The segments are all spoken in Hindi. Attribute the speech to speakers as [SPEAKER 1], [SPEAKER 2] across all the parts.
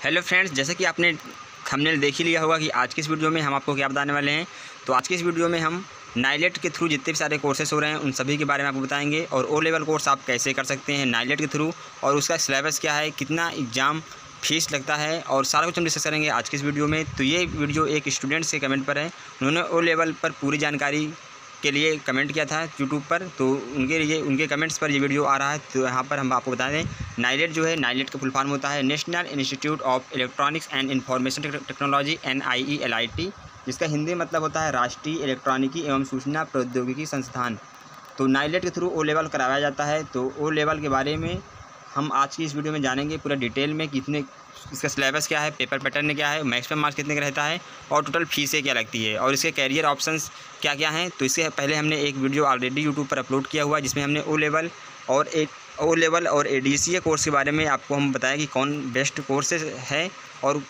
[SPEAKER 1] हेलो फ्रेंड्स, जैसे कि आपने थंबनेल देख ही लिया होगा कि आज की इस वीडियो में हम आपको क्या बताने वाले हैं। तो आज की इस वीडियो में हम नाइलेट के थ्रू जितने भी सारे कोर्सेस हो रहे हैं उन सभी के बारे में आपको बताएंगे और ओ लेवल कोर्स आप कैसे कर सकते हैं नाइलेट के थ्रू और उसका सिलेबस क्या है, कितना एग्ज़ाम फीस लगता है और सारा कुछ हम डिस्कस करेंगे आज की इस वीडियो में। तो ये वीडियो एक स्टूडेंट से कमेंट पर है, उन्होंने ओ लेवल पर पूरी जानकारी के लिए कमेंट किया था यूट्यूब पर, तो उनके कमेंट्स पर ये वीडियो आ रहा है। तो यहाँ पर हम आपको बता दें, नाइलेट जो है, नाइलेट का फुल फॉर्म होता है national institute of electronics and information technology NIELIT, जिसका हिंदी मतलब होता है राष्ट्रीय इलेक्ट्रॉनिकी एवं सूचना प्रौद्योगिकी संस्थान। तो नाइलेट के थ्रू ओ लेवल कराया जाता है। तो ओ लेवल के बारे में हम आज की इस वीडियो में जानेंगे पूरा डिटेल में, कितने इसका सिलेबस क्या है, पेपर पैटर्न क्या है, मैक्सिमम मार्क्स कितने का रहता है और टोटल फीसें क्या लगती है और इसके कैरियर ऑप्शंस क्या क्या हैं। तो इससे पहले हमने एक वीडियो ऑलरेडी यूट्यूब पर अपलोड किया हुआ है जिसमें हमने ओ लेवल और ADCA कोर्स के बारे में आपको हम बताया कि कौन बेस्ट कोर्सेज है और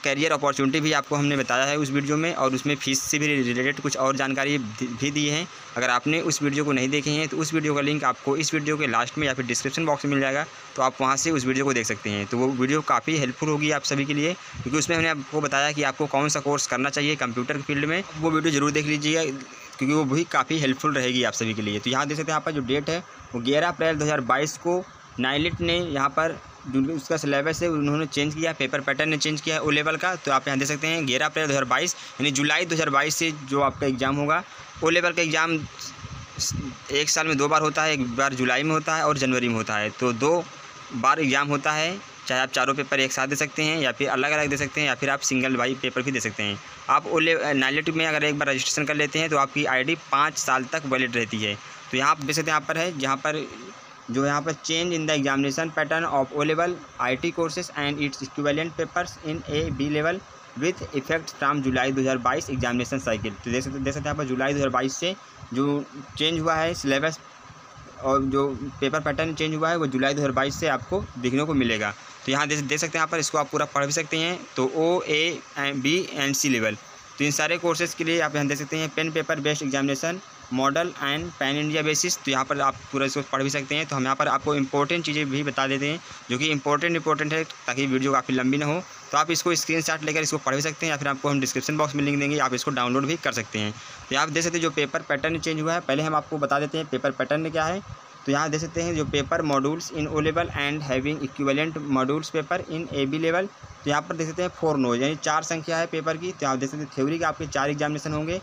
[SPEAKER 1] कैरियर अपॉर्चुनिटी भी आपको हमने बताया है उस वीडियो में, और उसमें फ़ीस से भी रिलेटेड कुछ और जानकारी भी दी है। अगर आपने उस वीडियो को नहीं देखे हैं तो उस वीडियो का लिंक आपको इस वीडियो के लास्ट में या फिर डिस्क्रिप्शन बॉक्स में मिल जाएगा, तो आप वहां से उस वीडियो को देख सकते हैं। तो वो वीडियो काफ़ी हेल्पफुल होगी आप सभी के लिए, क्योंकि उसमें हमने आपको बताया कि आपको कौन सा कोर्स करना चाहिए कंप्यूटर के फील्ड में। वो वीडियो ज़रूर देख लीजिएगा क्योंकि वो भी काफ़ी हेल्पफुल रहेगी आप सभी के लिए। तो यहाँ देख सकते हैं, यहाँ पर जो डेट है वो 11 अप्रैल 2022 को नाइलेट ने यहाँ पर जो उसका सिलेबस है उन्होंने चेंज किया, पेपर पैटर्न ने चेंज किया है ओ लेवल का। तो आप यहाँ देख सकते हैं 11 अप्रैल 2022 यानी जुलाई 2022 से जो आपका एग्ज़ाम होगा, ओ लेवल का एग्ज़ाम एक साल में 2 बार होता है, एक बार जुलाई में होता है और जनवरी में होता है। तो 2 बार एग्ज़ाम होता है, चाहे आप चारों पेपर एक साथ दे सकते हैं या फिर अलग अलग दे सकते हैं या फिर आप सिंगल वाई पेपर भी दे सकते हैं। आप नाइलेट में अगर एक बार रजिस्ट्रेशन कर लेते हैं तो आपकी ID 5 साल तक वैलिड रहती है। तो यहाँ आप देख सकते हैं, यहाँ पर है यहाँ पर change in the examination pattern of O level IT courses and its equivalent papers in A-B level with effect from July 2022 examination cycle. तो देख सकते हैं यहाँ पर जुलाई 2022 से जो चेंज हुआ है सिलेबस और जो पेपर पैटर्न चेंज हुआ है वो जुलाई 2022 से आपको देखने को मिलेगा। तो यहाँ देख सकते हैं, यहाँ पर इसको आप पूरा पढ़ भी सकते हैं। तो O, A, B and C level, तो इन सारे कोर्सेज़ के लिए आप यहाँ देख सकते हैं pen paper based examination model and pan India basis. तो यहाँ पर आप पूरा इसको पढ़ भी सकते हैं। तो हम यहाँ पर आपको इंपॉर्टेंट चीज़ें भी बता देते हैं जो कि इंपॉर्टेंट है, ताकि वीडियो काफ़ी लंबी ना हो। तो आप इसको स्क्रीनशॉट लेकर इसको पढ़ भी सकते हैं या फिर आपको हम डिस्क्रिप्शन बॉक्स में लिंक देंगे, आप इसको डाउनलोड भी कर सकते हैं। तो यहाँ आप देख सकते हैं जो पेपर पैटर्न चेंज हुआ है, पहले हम आपको बता देते हैं पेपर पैटर्न क्या है। तो यहाँ देख सकते हैं जो paper modules in O level and having equivalent modules paper in AB level. तो यहाँ पर देख सकते हैं 4 नो यानी 4 संख्या है पेपर की। तो आप देख सकते हैं थ्योरी के आपके 4 एग्जामिनेशन होंगे,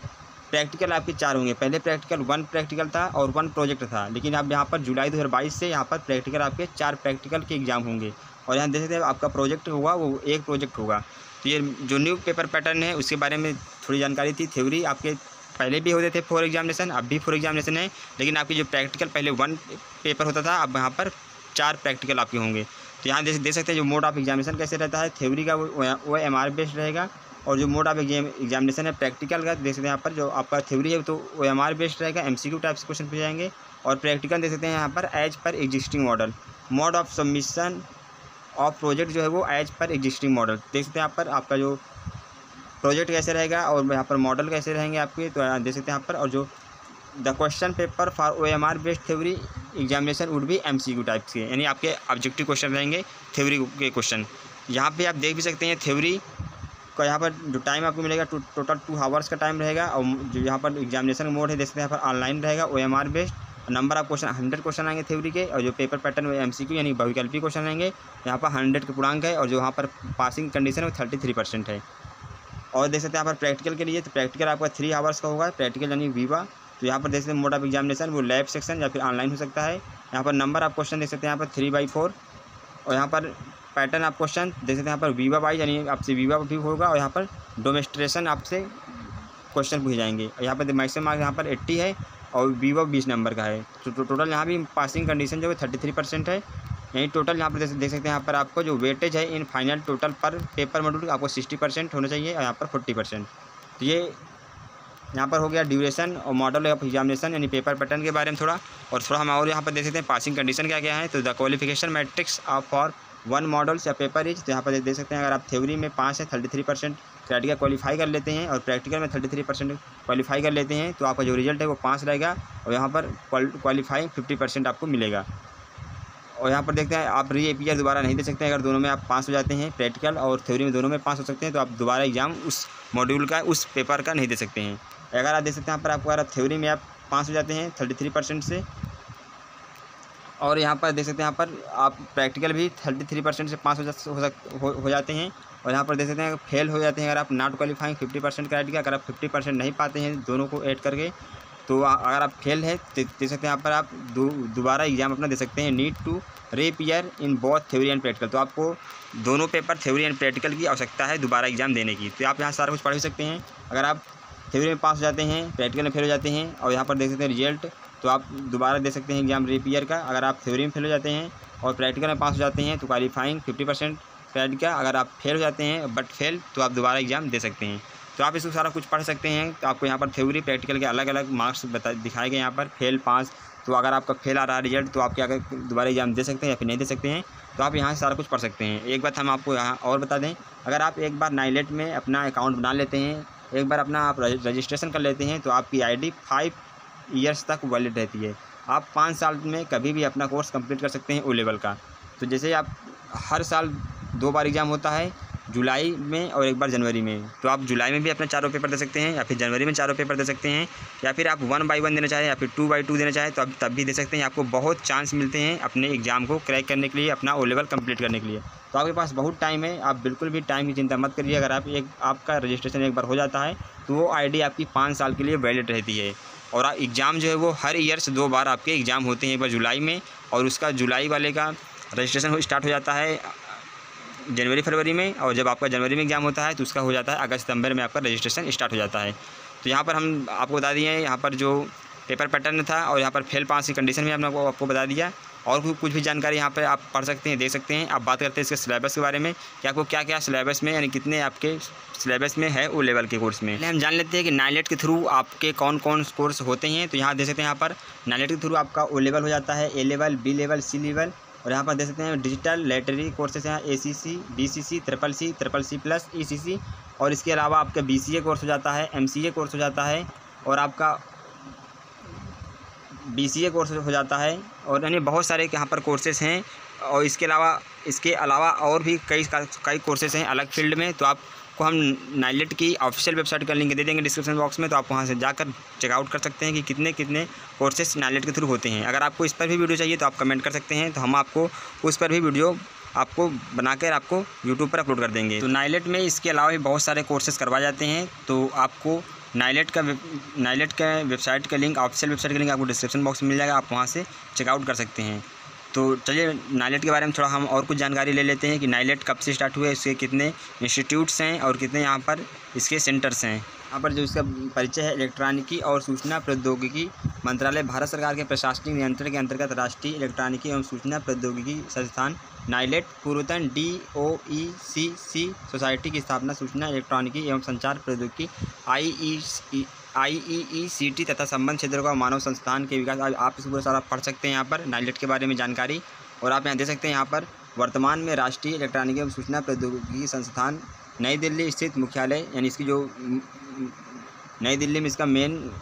[SPEAKER 1] प्रैक्टिकल आपके 4 होंगे। पहले प्रैक्टिकल 1 प्रैक्टिकल था और 1 प्रोजेक्ट था, लेकिन अब यहाँ पर जुलाई 2022 से यहाँ पर प्रैक्टिकल आपके 4 प्रैक्टिकल के एग्जाम होंगे और यहाँ देख सकते हैं आपका प्रोजेक्ट होगा वो 1 प्रोजेक्ट होगा। तो ये जो न्यू पेपर पैटर्न है उसके बारे में थोड़ी जानकारी थी। थ्योरी आपके पहले भी होते थे 4 एग्जामिनेशन, अब भी 4 एग्जामिनेशन है, लेकिन आपकी जो प्रैक्टिकल पहले 1 पेपर होता था, अब यहाँ पर 4 प्रैक्टिकल आपके होंगे। तो यहाँ देख सकते हैं जो मोड ऑफ एग्जामिनेशन कैसे रहता है। थ्योरी का वो MR बेस्ड रहेगा और जो मोड ऑफ एग्जामिनेशन है प्रैक्टिकल का देख सकते हैं यहाँ पर जो आपका थ्योरी है तो वो MR बेस्ड रहेगा, MCQ टाइप से क्वेश्चन पूछे जाएंगे। और प्रैक्टिकल देख सकते हैं यहाँ पर as per existing model, mode of submission of project जो है वो एज पर एग्जिस्टिंग मॉडल। देख सकते हैं यहाँ पर आपका जो प्रोजेक्ट कैसे रहेगा और यहाँ पर मॉडल कैसे रहेंगे आपके, तो देख सकते हैं यहाँ पर। और जो the question paper for OMR based theory examination would भी MCQ टाइप के, यानी आपके ऑब्जेक्टिव क्वेश्चन रहेंगे थ्योरी के क्वेश्चन। यहाँ पे आप देख भी सकते हैं थ्योरी का यहाँ पर जो टाइम आपको मिलेगा टोटल 2 आवर्स का टाइम रहेगा। और जो यहाँ पर एग्जामिनेशन मोड है देख सकते हैं यहाँ पर ऑनलाइन रहेगा OMR based. Number of question 100 question आएंगे थ्योरी के, और जो पेपर पैटर्न वो MCQ यानी बहुविकल्पी क्वेश्चन आएंगे। यहाँ पर 100 के पूर्णांक है और जो यहाँ पर पासिंग कंडीशन है वो 33% है। और देख सकते हैं यहाँ पर प्रैक्टिकल के लिए, तो प्रैक्टिकल आपका 3 आवर्स का होगा प्रैक्टिकल यानी विवा। तो यहाँ पर देख सकते हैं मोड ऑफ एग्जामिनेशन वो लैब सेक्शन या फिर ऑनलाइन हो सकता है। यहाँ पर नंबर ऑफ क्वेश्चन देख सकते हैं यहाँ पर 3/4 और यहाँ पर पैटर्न ऑफ क्वेश्चन देख सकते हैं यहाँ पर विवा वाइज यानी आपसे विवा भी होगा और यहाँ पर डोमेस्ट्रेशन आपसे क्वेश्चन पूछे जाएंगे। और यहाँ पर मैक्सिमम मार्क्स यहाँ पर 80 है और विवा 20 नंबर का है। तो टोटल यहाँ भी पासिंग कंडीशन जो है 33% है। यही टोटल यहाँ पर देख सकते हैं यहाँ पर आपको जो वेटेज है इन फाइनल टोटल पर पेपर मॉड्यूल आपको 60% होना चाहिए और यहाँ पर 40%। तो ये यहाँ पर हो गया ड्यूरेशन और मॉडल ऑफ एग्जामिनेशन यानी पेपर पैटर्न के बारे में थोड़ा हम और यहाँ पर देख सकते हैं पासिंग कंडीशन क्या क्या है। तो the qualification matrix for 1 models या पेपर इज, तो यहाँ पर देख सकते हैं अगर आप थ्योरी में 5 है 33% क्राइटेरिया क्वालिफाई कर लेते हैं और प्रैक्टिकल में 33% क्वालिफाई कर लेते हैं तो आपका जो रिजल्ट है वो 5 रहेगा और यहाँ पर क्वालिफाई 50% आपको मिलेगा। और यहाँ पर देखते हैं आप री अपीयर दोबारा नहीं दे सकते हैं। अगर दोनों में आप पास हो जाते हैं, प्रैक्टिकल और थ्योरी में दोनों में पास हो सकते हैं, तो आप दोबारा एग्जाम उस मॉड्यूल का, उस पेपर का नहीं दे सकते हैं। अगर आप दे सकते हैं यहाँ पर आपको, अगर थ्योरी में आप पास हो जाते हैं 33% से, और यहाँ पर देख सकते हैं यहाँ पर आप प्रैक्टिकल भी 33% से पास हो जाते हैं। और यहाँ पर देख सकते हैं फेल हो जाते हैं अगर आप नॉट क्वालिफाइंग 50% क्राइटेरिया। अगर आप 50% नहीं पाते हैं दोनों को ऐड करके, तो अगर आप फेल है देख सकते हैं यहाँ पर आप दोबारा एग्जाम अपना दे सकते हैं। Need to reappear in both theory and practical. तो आपको दोनों पेपर थ्योरी एंड प्रैक्टिकल की आवश्यकता है दोबारा एग्जाम देने की। तो आप यहाँ सारा कुछ पढ़ भी सकते हैं। अगर आप थ्योरी में पास हो जाते हैं, प्रैक्टिकल में फेल हो जाते हैं, और यहाँ पर देख सकते हैं रिजल्ट, तो आप दोबारा दे सकते हैं एग्जाम रीअपीयर का। अगर आप थ्योरी में फेल हो जाते हैं और प्रैक्टिकल में पास हो जाते हैं तो क्वालिफाइंग 50% क्रेडिट का। अगर आप फेल हो जाते हैं बट फेल, तो आप दोबारा एग्जाम दे सकते हैं। तो आप इसको सारा कुछ पढ़ सकते हैं। तो आपको यहाँ पर थ्योरी प्रैक्टिकल के अलग अलग मार्क्स दिखाए गए यहाँ पर, फेल पास। तो अगर आपका फेल आ रहा है रिजल्ट, तो आप क्या दोबारा एग्जाम दे सकते हैं या फिर नहीं दे सकते हैं। तो आप यहाँ से सारा कुछ पढ़ सकते हैं। एक बात हम आपको यहाँ और बता दें, अगर आप एक बार नाइलेट में अपना अकाउंट बना लेते हैं, एक बार अपना आप रजिस्ट्रेशन कर लेते हैं, तो आपकी ID 5 ईयर्स तक वैलिड रहती है। आप 5 साल में कभी भी अपना कोर्स कंप्लीट कर सकते हैं O लेवल का। तो जैसे आप हर साल 2 बार एग्ज़ाम होता है, जुलाई में और एक बार जनवरी में। तो आप जुलाई में भी अपना 4 पेपर दे सकते हैं, या फिर जनवरी में 4 पेपर दे सकते हैं, या फिर आप 1 बाई 1 देना चाहें या फिर 2 बाई 2 देना चाहें, तो आप तब भी दे सकते हैं। आपको बहुत चांस मिलते हैं अपने एग्ज़ाम को क्रैक करने के लिए, अपना O लेवल कंप्लीट करने के लिए। तो आपके पास बहुत टाइम है, आप बिल्कुल भी टाइम की चिंता मत करिए। अगर आपका रजिस्ट्रेशन एक बार हो जाता है, तो वो ID आपकी 5 साल के लिए वैलिड रहती है। और एग्ज़ाम जो है वो हर ईयर से 2 बार आपके एग्ज़ाम होते हैं, एक बार जुलाई में, और उसका जुलाई वाले का रजिस्ट्रेशन स्टार्ट हो जाता है जनवरी फरवरी में, और जब आपका जनवरी में एग्ज़ाम होता है तो उसका हो जाता है अगस्त सितंबर में आपका रजिस्ट्रेशन स्टार्ट हो जाता है। तो यहाँ पर हम आपको बता दिए हैं यहाँ पर जो पेपर पैटर्न था, और यहाँ पर फेल पास की कंडीशन भी हमने आपको बता दिया। और कुछ भी जानकारी यहाँ पर आप पढ़ सकते हैं, देख सकते हैं। आप बात करते हैं इसके सिलेबस के बारे में कि आपको क्या क्या सिलेबस में, यानी कितने आपके सिलेबस में है O लेवल के कोर्स में। पहले हम जान लेते हैं कि नाइलेट के थ्रू आपके कौन कौन कोर्स होते हैं। तो यहाँ देख सकते हैं, यहाँ पर नाइलेट के थ्रू आपका O लेवल हो जाता है, A level, B level, C level. और यहाँ पर देख सकते हैं डिजिटल लाइब्रेरी कोर्सेज हैं, ACC, BCC, CCC, CCC+, ECC। और इसके अलावा आपका BCA कोर्स हो जाता है, MCA कोर्स हो जाता है, और आपका BCA कोर्स हो जाता है। और यानी बहुत सारे यहाँ पर कोर्सेज़ हैं। और इसके अलावा और भी कई कोर्सेज़ हैं अलग फील्ड में। तो आपको हम नाइलेट की ऑफिशियल वेबसाइट का लिंक दे देंगे डिस्क्रिप्शन बॉक्स में, तो आप वहाँ से जाकर चेकआउट कर सकते हैं कि कितने कितने कोर्सेज नाइलेट के थ्रू होते हैं। अगर आपको इस पर भी वीडियो चाहिए तो आप कमेंट कर सकते हैं, तो हम आपको उस पर भी वीडियो आपको बनाकर आपको यूट्यूब पर अपलोड कर देंगे। तो नाइलेट में इसके अलावा भी बहुत सारे कोर्सेज करवाए जाते हैं। तो आपको नाइलेट का वेबसाइट का लिंक, ऑफिशियल वेबसाइट का लिंक आपको डिस्क्रिप्शन बॉक्स में मिल जाएगा, आप वहाँ से चेकआउट कर सकते हैं। तो चलिए नाइलेट के बारे में थोड़ा हम और कुछ जानकारी ले लेते हैं कि नाइलेट कब से स्टार्ट हुआ है, इसके कितने इंस्टीट्यूट्स हैं और कितने यहाँ पर इसके सेंटर्स हैं। यहाँ पर जो इसका परिचय है, इलेक्ट्रॉनिकी और सूचना प्रौद्योगिकी मंत्रालय, भारत सरकार के प्रशासनिक नियंत्रण के अंतर्गत राष्ट्रीय इलेक्ट्रॉनिकी एवं सूचना प्रौद्योगिकी संस्थान नाइलेट पूर्वतन DOECC सोसाइटी की स्थापना सूचना इलेक्ट्रॉनिकी एवं संचार प्रौद्योगिकी IEECT तथा संबंध क्षेत्रों का मानव संस्थान के विकास। आप इसको पूरा सारा पढ़ सकते हैं यहाँ पर नाइलेट के बारे में जानकारी। और आप यहाँ देख सकते हैं, यहाँ पर वर्तमान में राष्ट्रीय इलेक्ट्रॉनिकी एवं सूचना प्रौद्योगिकी संस्थान नई दिल्ली स्थित मुख्यालय, यानी इसकी जो नई दिल्ली में इसका मेन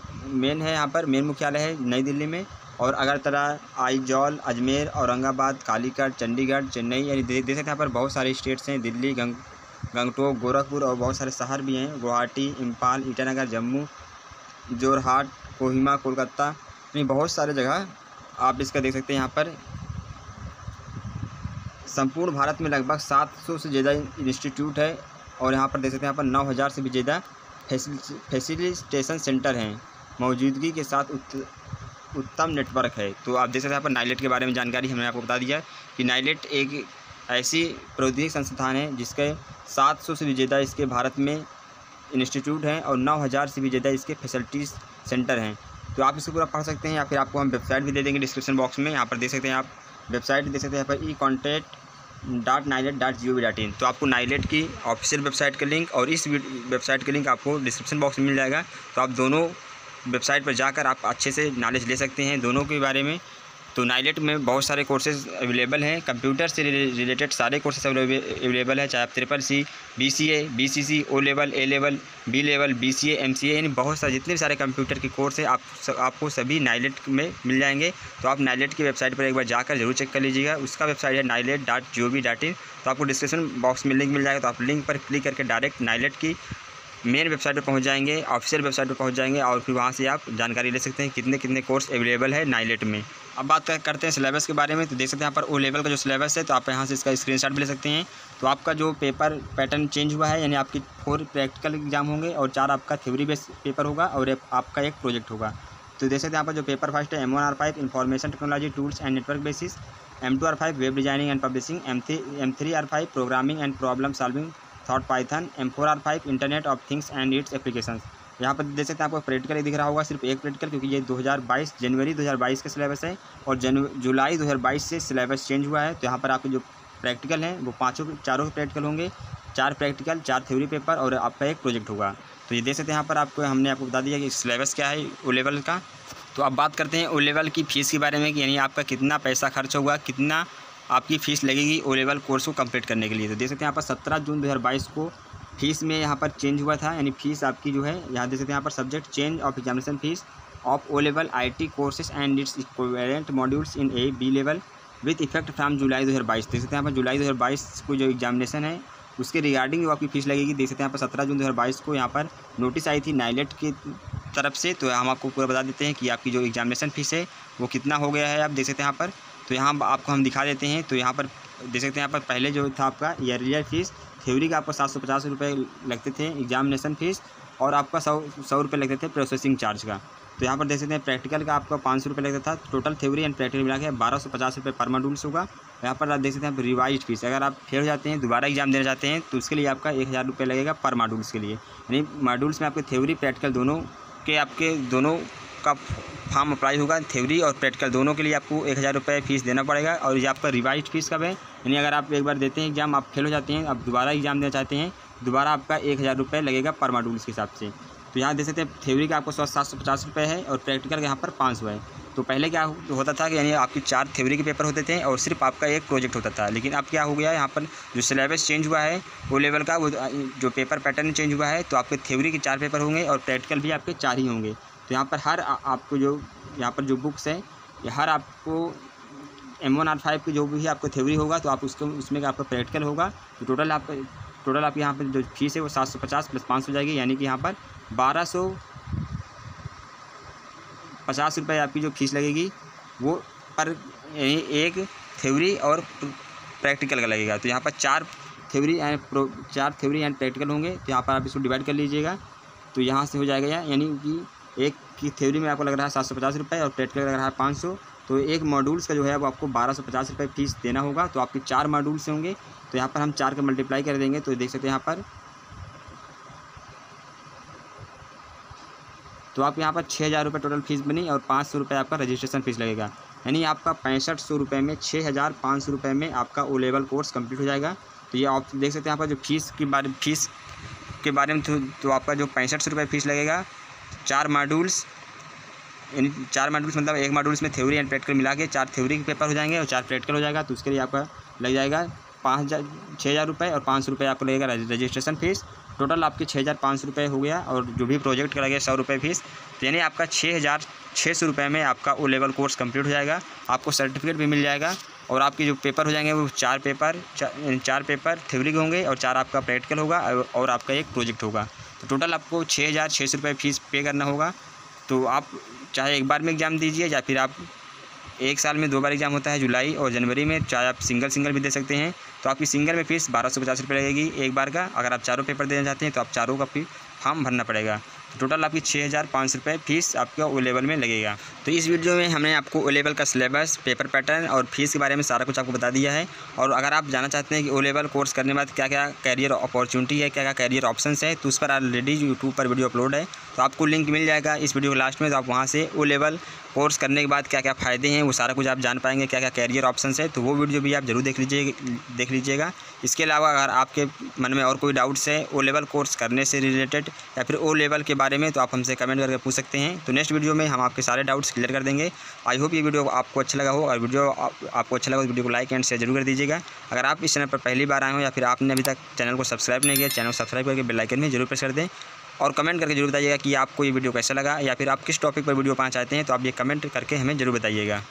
[SPEAKER 1] है, यहाँ पर मेन मुख्यालय है नई दिल्ली में। और अगरतला, आइजॉल, अजमेर, औरंगाबाद, कालीकट, चंडीगढ़, चेन्नई, यानी देख सकते हैं यहाँ पर बहुत सारे स्टेट्स हैं, दिल्ली, गंगटोक, गोरखपुर, और बहुत सारे शहर भी हैं, गुवाहाटी, इम्फाल, ईटानगर, जम्मू, जोरहाट, कोहिमा, कोलकाता, यानी बहुत सारे जगह आप इसका देख सकते हैं। यहाँ पर संपूर्ण भारत में लगभग 700 से ज़्यादा इंस्टीट्यूट है। और यहाँ पर देख सकते हैं, यहाँ पर 9000 से भी ज़्यादा फैसिलिटेशन सेंटर हैं, मौजूदगी के साथ उत्तम नेटवर्क है। तो आप देख सकते हैं यहाँ पर नाइलेट के बारे में जानकारी हमने आपको बता दिया कि नाइलेट एक ऐसी प्रौद्योगिक संस्थान है जिसके 700 से भी ज़्यादा इसके भारत में इंस्टीट्यूट हैं और 9000 से भी ज़्यादा इसके फैसिलिटीज़ सेंटर हैं। तो आप इसको पूरा पढ़ सकते हैं, या फिर आपको हम वेबसाइट भी दे देंगे डिस्क्रिप्शन बॉक्स में। यहाँ पर देख सकते हैं, आप वेबसाइट देख सकते हैं यहाँ पर econtact.nilet.gov.in। तो आपको नाइलेट की ऑफिशियल वेबसाइट का लिंक और इस वेबसाइट का लिंक आपको डिस्क्रिप्शन बॉक्स में मिल जाएगा। तो आप दोनों वेबसाइट पर जाकर आप अच्छे से नॉलेज ले सकते हैं दोनों के बारे में। तो नाइलेट में बहुत सारे कोर्सेज अवेलेबल हैं, कंप्यूटर से रिलेटेड सारे कोर्सेज अवेलेबल है, चाहे आप CCC, BCA, BCC, O level, A level, B level, BCA, MCA, यानी बहुत सारे जितने भी सारे कंप्यूटर के कोर्स हैं आपको सभी नाइलेट में मिल जाएंगे। तो आप नाइलेट की वेबसाइट पर एक बार जाकर जरूर चेक कर लीजिएगा। उसका वेबसाइट है nailet.gov.in। तो आपको डिस्क्रिप्शन बॉक्स में लिंक मिल जाएगा, तो आप लिंक पर क्लिक करके डायरेक्ट नाइलेट की मेन वेबसाइट पर पहुंच जाएंगे, ऑफिशियल वेबसाइट पर पहुंच जाएंगे और फिर वहां से आप जानकारी ले सकते हैं कितने कितने कोर्स अवेलेबल है नाइलेट में। अब बात करते हैं सिलेबस के बारे में। तो देख सकते हैं यहाँ पर O लेवल का जो सिलेबस है, तो आप यहाँ से इसका स्क्रीनशॉट भी ले सकते हैं। तो आपका जो पेपर पैटर्न चेंज हुआ है, यानी आपकी 4 प्रैक्टिकल एग्जाम होंगे और 4 आपका थ्योरी बेस्ड पेपर होगा और आपका एक प्रोजेक्ट होगा। तो देख सकते हैं यहाँ पर जो पेपर फर्स्ट है M1R5 information technology tools and network basis, M2R5 web designing and publishing, M3R5 programming and problem solving thought Python, M4R5 internet of things and it's applications. यहाँ पर देख सकते हैं आपको प्रैक्टिकल दिख रहा होगा, सिर्फ एक प्रैक्टिकल, क्योंकि ये 2022 जनवरी 2022 का सिलेबस है और जुलाई 2022 से सिलेबस चेंज हुआ है। तो यहाँ पर आपके जो प्रैक्टिकल हैं वो चारों प्रैक्टिकल होंगे, 4 प्रैक्टिकल, 4 थ्योरी पेपर और आपका एक प्रोजेक्ट होगा। तो ये देख सकते हैं यहाँ पर हमने आपको बता दिया कि सिलेबस क्या है O लेवल का। तो अब बात करते हैं O लेवल की फ़ीस के बारे में कि यानी आपका कितना पैसा खर्च होगा, कितना आपकी फ़ीस लगेगी O लेवल कोर्स को कंप्लीट करने के लिए। तो देख सकते हैं यहाँ पर 17 जून 2022 को फ़ीस में यहाँ पर चेंज हुआ था, यानी फ़ीस आपकी जो है यहाँ देख सकते हैं यहाँ पर subject change of examination fees of O level IT courses and its equivalent modules in A B level with effect from जुलाई 2022। देख सकते हैं यहाँ पर जुलाई 2022 को जो एग्जामिनेशन है उसके रिगार्डिंग जो आपकी फ़ीस लगेगी। देख सकते हैं यहाँ पर 17 जून 2022 को यहाँ पर नोटिस आई थी नाइलेट की तरफ से। तो हम आपको पूरा बता देते हैं कि आपकी जो एग्जामिनेशन फ़ीस है वो कितना हो गया है। आप देख सकते हैं यहाँ पर, तो यहाँ आपको हम दिखा देते हैं। तो यहाँ पर देख सकते हैं यहाँ पर पहले जो था आपका ईयरली फीस थ्योरी का आपको 750 रुपये लगते थे एग्जामिनेशन फ़ीस और आपका 100 रुपये लगते थे प्रोसेसिंग चार्ज का। तो यहाँ पर देख सकते हैं प्रैक्टिकल का आपका 500 रुपये लगता था। टोटल थ्योरी एंड प्रैक्टिकल मिला के 1250 रुपये पर मॉड्यूल्स होगा। यहाँ पर आप देख सकते हैं रिवाइज फीस, अगर आप फेल हो जाते हैं दोबारा एग्जाम देना चाहते हैं तो उसके लिए आपका 1000 रुपये लगेगा पर मॉड्यूल्स के लिए। यानी मॉड्यूल्स में आपके थ्योरी प्रैक्टिकल दोनों का फॉर्म अप्लाई होगा, थ्योरी और प्रैक्टिकल दोनों के लिए आपको 1000 रुपये फीस देना पड़ेगा। और ये आपका रिवाइज फीस कब है, यानी अगर आप एक बार देते हैं एग्जाम, आप फेल हो जाते हैं, आप दोबारा एग्जाम देना चाहते हैं, दोबारा आपका 1000 रुपये लगेगा पर मॉड्यूल्स के हिसाब से। तो यहाँ देख सकते हैं थ्योरी का आपको 750 रुपये है और प्रैक्टिकल का यहाँ पर 500 है। तो पहले क्या होता था कि यानी आपकी 4 थ्योरी के पेपर होते थे और सिर्फ आपका एक प्रोजेक्ट होता था। लेकिन अब क्या हो गया, यहाँ पर जो सिलेबस चेंज हुआ है O लेवल का, वो जो पेपर पैटर्न चेंज हुआ है, तो आपके थ्योरी के 4 पेपर होंगे और प्रैक्टिकल भी आपके 4 ही होंगे। तो यहाँ पर हर आपको जो यहाँ पर जो बुक्स है, हर आपको M1R5 की जो भी आपको थ्योरी होगा तो आप उसमें आपका प्रैक्टिकल होगा। तो टोटल आप यहाँ पर जो फीस है वो 750 + 500 हो जाएगी, यानी कि यहाँ पर 1250 रुपये आपकी जो फीस लगेगी वो पर एक थ्योरी और प्रैक्टिकल का लगेगा। तो यहाँ पर 4 थ्योरी एंड प्रैक्टिकल होंगे। तो यहाँ पर आप इसको डिवाइड कर लीजिएगा, तो यहाँ से हो जाएगा यानी कि एक की थ्योरी में आपको लग रहा है 750 रुपये और प्रैक्टिकल लग रहा है 500। तो एक मॉड्यूल्स का जो है वो आपको 1250 रुपये फीस देना होगा। तो आपके 4 मॉड्यूल्स होंगे, तो यहाँ पर हम 4 का मल्टीप्लाई कर देंगे। तो देख सकते हैं यहाँ पर, तो आप यहाँ पर 6000 रुपये टोटल फीस बनी और 500 रुपये आपका रजिस्ट्रेशन फ़ीस लगेगा। यानी आपका 6500 रुपये में 6500 रुपये में आपका O लेवल कोर्स कंप्लीट हो जाएगा। तो ये आप देख सकते हैं यहाँ पर जो फीस के बारे में तो आपका जो 6500 रुपये फीस लगेगा 4 मॉड्यूल्स, यानी 4 मॉड्यूल्स मतलब एक मॉड्यूल्स में थ्योरी एंड प्रैक्टिकल मिला के 4 थ्योरी के पेपर हो जाएंगे और 4 प्रैक्टिकल हो जाएगा। तो उसके लिए आपका लग जाएगा 6000 रुपये और 500 रुपये आपको लगेगा रजिस्ट्रेशन फ़ीस। टोटल आपके 6500 रुपये हो गया और जो भी प्रोजेक्ट का लगेगा 100 रुपये फीस। तो यानी आपका 6600 रुपये में आपका O लेवल कोर्स कंप्लीट हो जाएगा। आपको सर्टिफिकेट भी मिल जाएगा और आपके जो पेपर हो जाएंगे वो 4 पेपर थ्योरी के होंगे और 4 आपका प्रैक्टिकल होगा और आपका एक प्रोजेक्ट होगा। तो टोटल आपको 6600 रुपये फीस पे करना होगा। तो आप चाहे एक बार में एग्ज़ाम दीजिए या फिर आप एक साल में 2 बार एग्ज़ाम होता है, जुलाई और जनवरी में, चाहे आप सिंगल भी दे सकते हैं। तो आपकी सिंगल में फ़ीस 1250 रुपये लगेगी एक बार का। अगर आप चारों पेपर देना चाहते हैं तो आप चारों का फॉर्म भरना पड़ेगा। टोटल आपकी 6500 रुपये फीस आपका O लेवल में लगेगा। तो इस वीडियो में हमने आपको O लेवल का सिलेबस, पेपर पैटर्न और फीस के बारे में सारा कुछ आपको बता दिया है। और अगर आप जानना चाहते हैं कि O लेवल कोर्स करने के बाद क्या क्या कैरियर अपॉर्चुनिटी है, क्या क्या कैरियर ऑप्शंस है, तो उस पर ऑलरेडी यूट्यूब पर वीडियो अपलोड है। तो आपको लिंक मिल जाएगा इस वीडियो के लास्ट में। तो आप वहाँ से O लेवल कोर्स करने के बाद क्या क्या फ़ायदे हैं वो सारा कुछ आप जान पाएंगे, क्या क्या कैरियर ऑप्शंस है। तो वो वीडियो भी आप जरूर देख देख लीजिएगा। इसके अलावा अगर आपके मन में और कोई डाउट्स है ओ लेवल कोर्स करने से रिलेटेड या फिर ओ लेवल के बारे में, तो आप हमसे कमेंट करके पूछ सकते हैं। तो नेक्स्ट वीडियो में हम आपके सारे डाउट्स क्लियर कर देंगे। आई होप ये वीडियो आपको अच्छा लगा हो, और वीडियो आपको अच्छा लगा तो वीडियो को लाइक एंड शेयर जरूर कर दीजिएगा। अगर आप इस चैनल पर पहली बार आए हो या फिर आपने अभी तक चैनल को सब्सक्राइब नहीं किया, चैनल को सब्सक्राइब करके बेल आइकन में जरूर प्रेस कर दें, और कमेंट करके जरूर बताइएगा कि आपको ये वीडियो कैसा लगा या फिर आप किस टॉपिक पर वीडियो पाना चाहते हैं। तो आप ये कमेंट करके हमें जरूर बताइएगा।